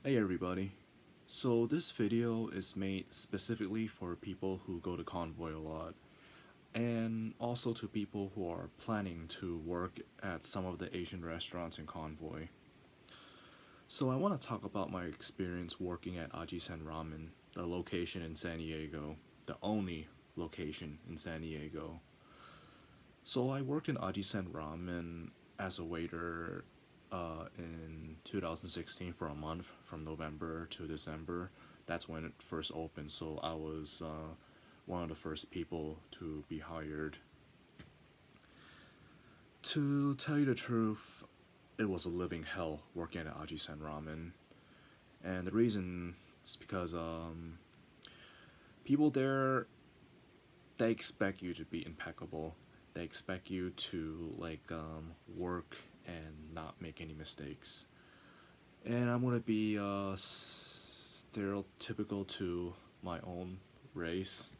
Hey everybody. So this video is made specifically for people who go to Convoy a lot and also to people who are planning to work at some of the Asian restaurants in Convoy. So I want to talk about my experience working at Ajisen Ramen, the location in San Diego, the only location in San Diego. So I worked in Ajisen Ramen as a waiter in 2016 for a month from November to December. That's when it first opened, so I was one of the first people to be hired. To tell you the truth, it was a living hell working at Ajisen Ramen. And the reason is because people there, they expect you to be impeccable. They expect you to work and not make any mistakes. And I'm gonna be stereotypical to my own race.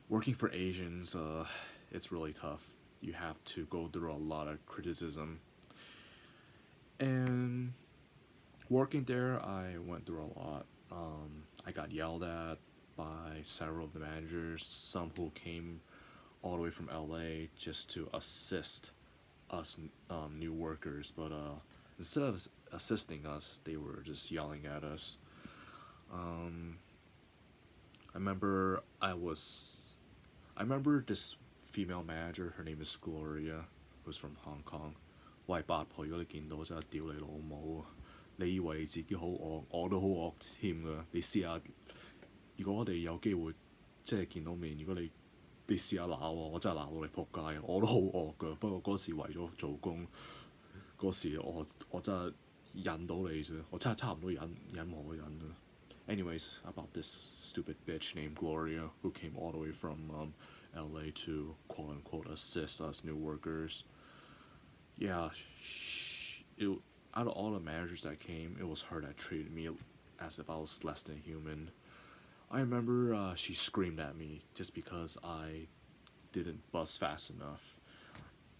Working for Asians, it's really tough. You have to go through a lot of criticism. And working there, I went through a lot. I got yelled at by several of the managers, some who came all the way from LA just to assist us new workers, but instead of assisting us, they were just yelling at us. Um, I remember I remember this female manager. Her name is Gloria, who's from Hong Kong. 喂，八婆，如果你見到真係屌你老母啊！你以為你自己好惡，我都好惡添㗎。你試下，如果我哋有機會即係見到面，如果你試下鬧我，我真係鬧到你仆街啊！我都好惡㗎，不過嗰時為咗做工，嗰時我真係忍到你啫，我真係差唔多忍無可忍啊。Anyways, about this stupid bitch named Gloria who came all the way from LA to quote unquote assist us new workers. Yeah, out of all the managers that came, it was her that treated me as if I was less than human. I remember she screamed at me just because I didn't buzz fast enough.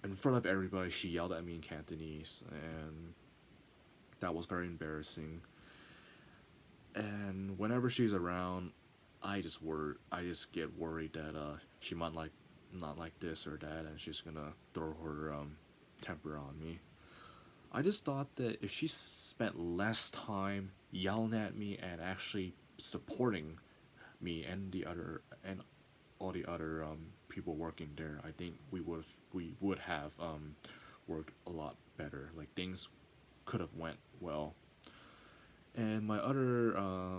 In front of everybody, she yelled at me in Cantonese, and that was very embarrassing. And whenever she's around, I just get worried that she might not like this or that, and she's gonna throw her temper on me. I just thought that if she spent less time yelling at me and actually supporting me and all the other people working there, I think we would have worked a lot better. Like things could have went well. And my other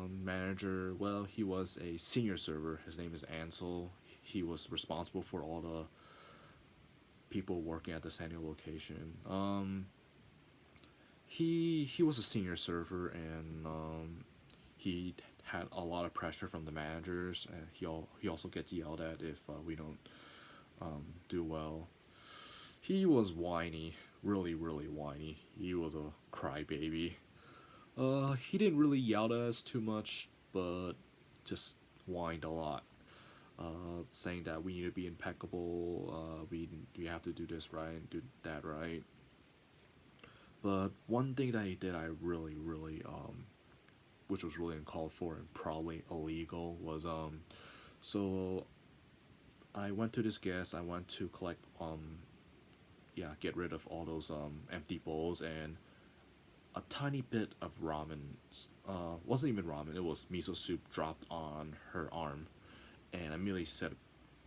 manager, well, he was a senior server. His name is Ansel. He was responsible for all the people working at the San Diego location. He was a senior server, and he had a lot of pressure from the managers, and he also gets yelled at if we don't do well. He was whiny, really whiny. He was a crybaby. He didn't really yell at us too much, but just whined a lot, saying that we need to be impeccable. We have to do this right and do that right. But one thing that he did, I really which was really uncalled for and probably illegal, was so I went to this guest. I went to collect yeah, get rid of all those empty bowls, and a tiny bit of ramen, wasn't even ramen, it was miso soup, dropped on her arm, and I immediately said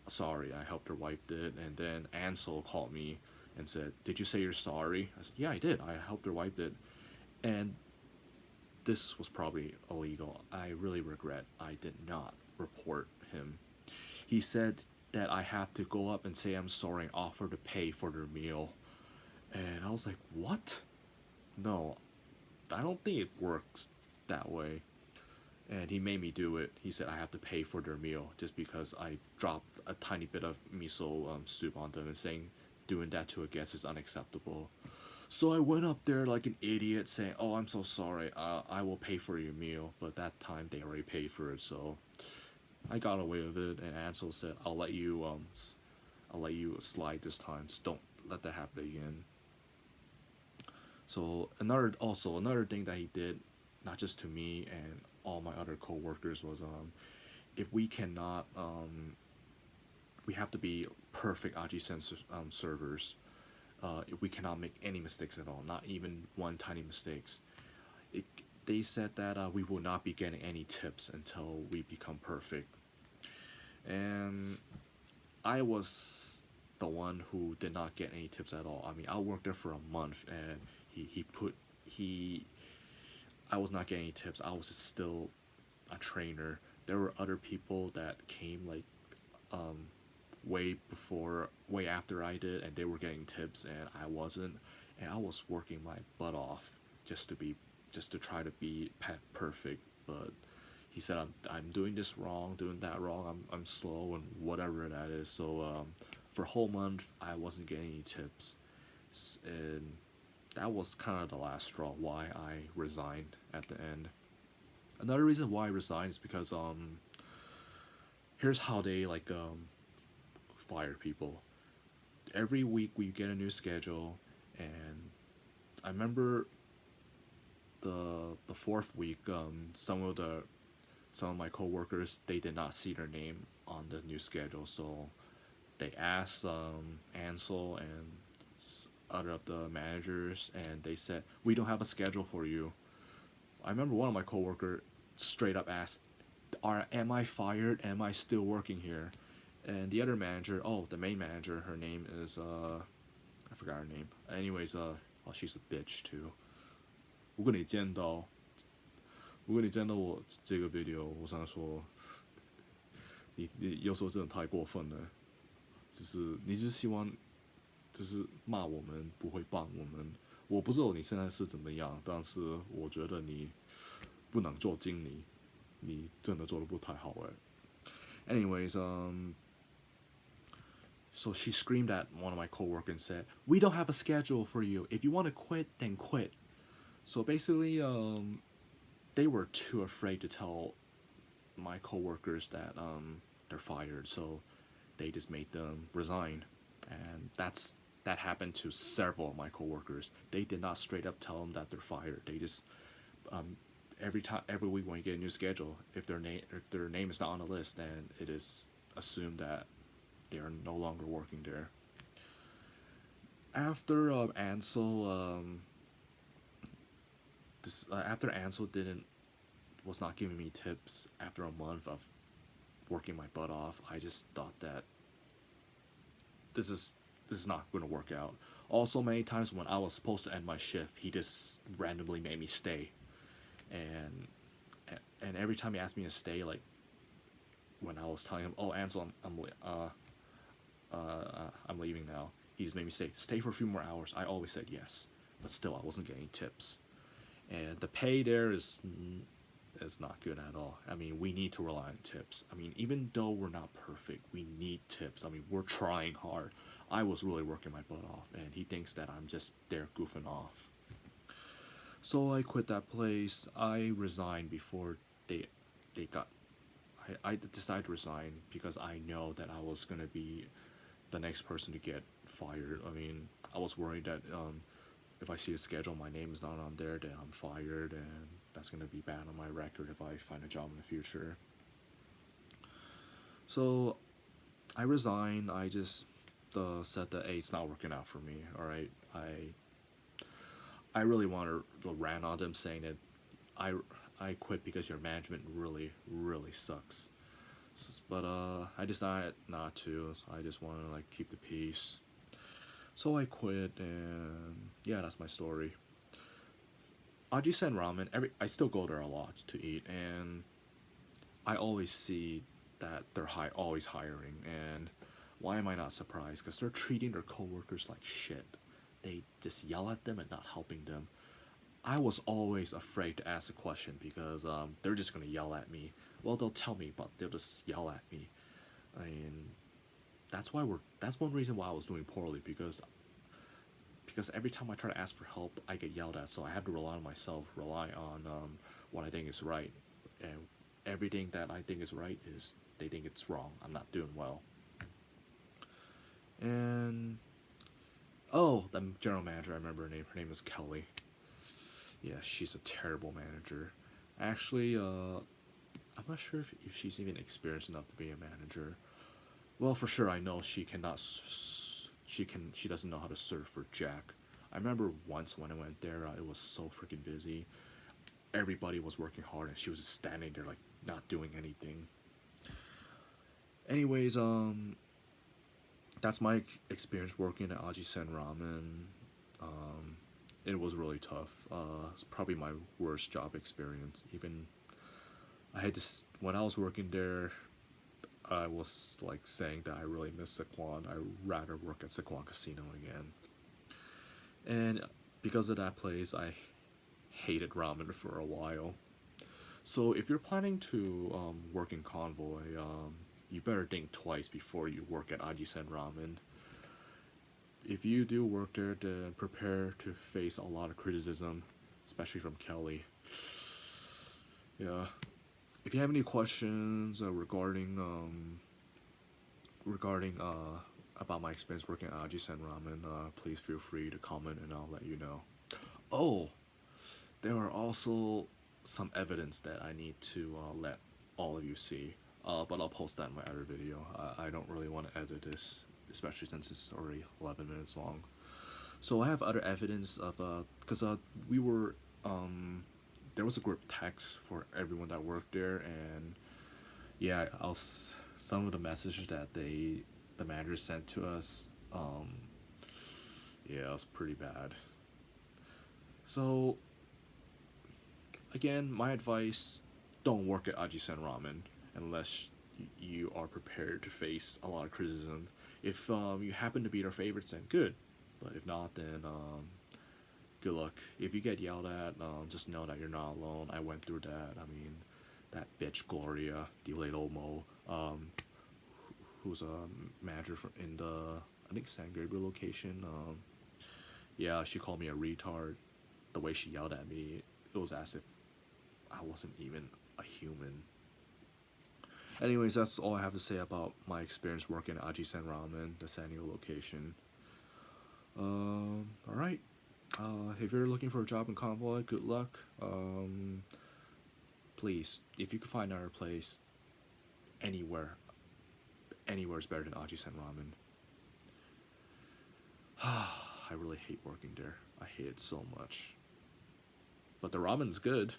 sorry. I helped her wipe it, and then Ansel called me and said, "Did you say you're sorry?" I said, "Yeah, I did. I helped her wipe it." And this was probably illegal. I really regret I did not report him. He said that I have to go up and say I'm sorry and offer to pay for their meal. And I was like, what? No, I don't think it works that way. And he made me do it. He said I have to pay for their meal just because I dropped a tiny bit of miso soup on them, and saying doing that to a guest is unacceptable. So I went up there like an idiot saying, "Oh, I'm so sorry. I will pay for your meal." But that time they already paid for it, so I got away with it. And Ansel said, I'll let you slide this time. Just don't let that happen again." So another thing that he did not just to me and all my other coworkers, was if we cannot we have to be perfect Ajisen servers. If we cannot make any mistakes at all, not even one tiny mistakes. It, they said that we will not be getting any tips until we become perfect. And I was the one who did not get any tips at all. I mean, I worked there for a month, and he I was not getting any tips. I was still a trainer. There were other people that came like um, way after I did, and they were getting tips, and I wasn't. And I was working my butt off just to try to be perfect. But he said I'm doing this wrong, doing that wrong. I'm slow and whatever that is. So for a whole month, I wasn't getting any tips, and that was kind of the last straw why I resigned at the end. Another reason why I resigned is because here's how they fire people. Every week we get a new schedule, and I remember the fourth week, some of my coworkers, they did not see their name on the new schedule, so they asked Ansel and other of the managers, and they said we don't have a schedule for you. I remember one of my coworkers straight up asked, am I fired? Am I still working here?" And the other manager, oh, the main manager, her name is I forgot her name. Anyways, well, she's a bitch too. 如果你见到我这个 video，我想说，你有时候真的太过分了，就是你是希望就是骂我们不会帮我们，我不知道你现在是怎么样，但是我觉得你不能做经理，你真的做的不太好哎。Anyways, so she screamed at one of my coworkers and said, "We don't have a schedule for you. If you want to quit, then quit." So basically, they were too afraid to tell my coworkers that they're fired, so they just made them resign, and that happened to several of my coworkers. They did not straight up tell them that they're fired. They just every week when you get a new schedule, if their name is not on the list, then it is assumed that they are no longer working there. After after Ansel was not giving me tips after a month of working my butt off, I just thought that this is not going to work out. Also, many times when I was supposed to end my shift, he just randomly made me stay, and every time he asked me to stay, like when I was telling him, "Oh, Ansel, I'm leaving now," he just made me stay for a few more hours. I always said yes, but still I wasn't getting tips, and the pay there is not good at all. I mean, we need to rely on tips. I mean, even though we're not perfect, we need tips. I mean, we're trying hard. I was really working my butt off, and he thinks that I'm just there goofing off. So I quit that place. I resigned before they got. I decided to resign because I know that I was gonna be the next person to get fired. I mean, I was worried that if I see a schedule, my name is not on there, then I'm fired, and that's gonna be bad on my record if I find a job in the future. So I resigned. I just said that, hey, it's not working out for me. All right, I really want to rant on them, saying that I quit because your management really sucks. But I decided not to. I just want to like keep the peace. So I quit, and yeah, that's my story. Ajisen Ramen. I still go there a lot to eat, and I always see that they're always hiring. And why am I not surprised? Because they're treating their coworkers like shit. They just yell at them and not helping them. I was always afraid to ask a question because they're just gonna yell at me. Well, they'll tell me, but they'll just yell at me. I mean, that's one reason why I was doing poorly because every time I try to ask for help, I get yelled at. So I have to rely on myself, rely on what I think is right, and everything that I think is right is they think it's wrong. I'm not doing well. And oh, the general manager, I remember her name. Her name is Kelly. Yeah, she's a terrible manager. Actually, I'm not sure if she's even experienced enough to be a manager. Well, for sure, I know she cannot. She doesn't know how to serve for Jack. I remember once when I went there, it was so freaking busy. Everybody was working hard, and she was just standing there like not doing anything. Anyways, that's my experience working at Ajisen Ramen. Um, it was really tough. It's probably my worst job experience. Even I had to when I was working there, I was like saying that I really miss Saquon. I'd rather work at Saquon Casino again. And because of that place, I hated ramen for a while. So if you're planning to work in Convoy, you better think twice before you work at Ajisen Ramen. If you do work there, then prepare to face a lot of criticism, especially from Kelly. Yeah. If you have any questions regarding about my experience working at Ajisen Ramen, please feel free to comment and I'll let you know. Oh, there are also some evidence that I need to let all of you see. But I'll post that in my other video. I don't really want to edit this, especially since it's already 11 minutes long. So I have other evidence of because we were there was a group text for everyone that worked there, and yeah, some of the messages that the manager sent to us, yeah, it was pretty bad. So again, my advice: don't work at Ajisen Ramen unless you are prepared to face a lot of criticism. If you happen to be their favorites, then good. But if not, then good luck. If you get yelled at, just know that you're not alone. I went through that. I mean, that bitch Gloria, delayed Olmo, who's a manager in the I think San Gabriel location. Yeah, she called me a retard. The way she yelled at me, it was as if I wasn't even a human. Anyways, that's all I have to say about my experience working at Ajisen Ramen, the San Diego location. Alright. If you're looking for a job in Convoy, good luck. Please, if you can find another place, anywhere, anywhere is better than Ajisen Ramen. I really hate working there. I hate it so much. But the ramen's good.